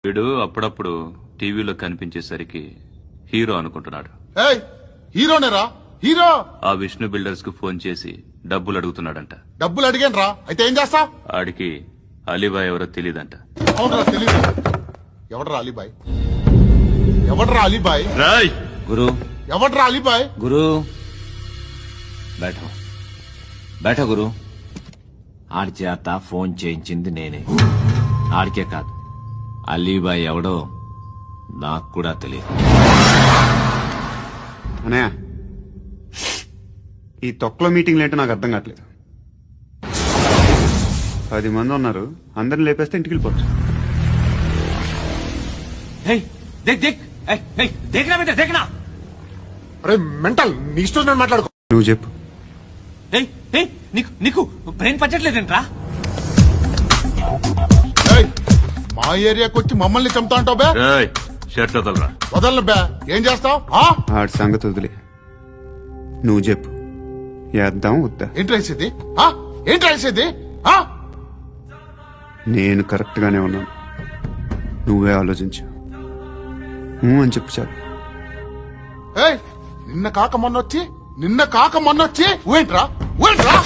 వీడు అప్పుడప్పుడు టీవీలో కనిపించేసరికి హీరో అనుకుంటున్నాడు. ఏయ్ హీరోనేరా హీరో. ఆ విష్ణు బిల్డర్స్ కు ఫోన్ చేసి డబ్బులు అడుగుతున్నాడంట. డబ్బులు అడిగాను రా, అయితే ఏం చేస్తా? ఆడికి అలీబాయ్ ఎవరో తెలీదంట. అవునరా తెలీదు. ఎవడరా అలీబాయ్? ఎవడరా అలీబాయ్? రాయ్ గురు ఎవడరా అలీబాయ్? గురు బైఠో బైఠో గురు. ఆడి చేత ఫోన్ చేయించింది నేనే. ఆడికే కాదు, అలీబాయ్ ఎవడో నాకు కూడా తెలియదు. అనయ్య, ఈ తొక్కలో మీటింగ్లు ఏంటో నాకు అర్థం కావట్లేదు. 10 మంది ఉన్నారు, అందరిని లేపేస్తే ఇంటికి వెళ్ళిపోవచ్చు. అరే మెంటల్, నీ ఇష్టం నేను మాట్లాడుకో. నువ్వు చెప్పు. నీకు బ్రెయిన్ పచ్చట్లేదంట్రా? ఏయ్, మా ఏరియాకి వచ్చి మమ్మల్ని చంపుతా అంటావు బే? రాయ్ షర్ట్ వదలరా. వదలను బే. ఏం చేస్తావు? ఆడి సంగతి వదిలే, నువ్వు చెప్పు. వేద్దాం వద్దా? ఏంటి రాసేది? ఏంటి రాసేది? నేను కరెక్ట్ గానే ఉన్నాను, నువ్వే ఆలోచించు. అని చెప్పు చాలు. ఏయ్, నిన్న కాక మొన్నొచ్చి ఊయంట్రా ఊయంట్రా.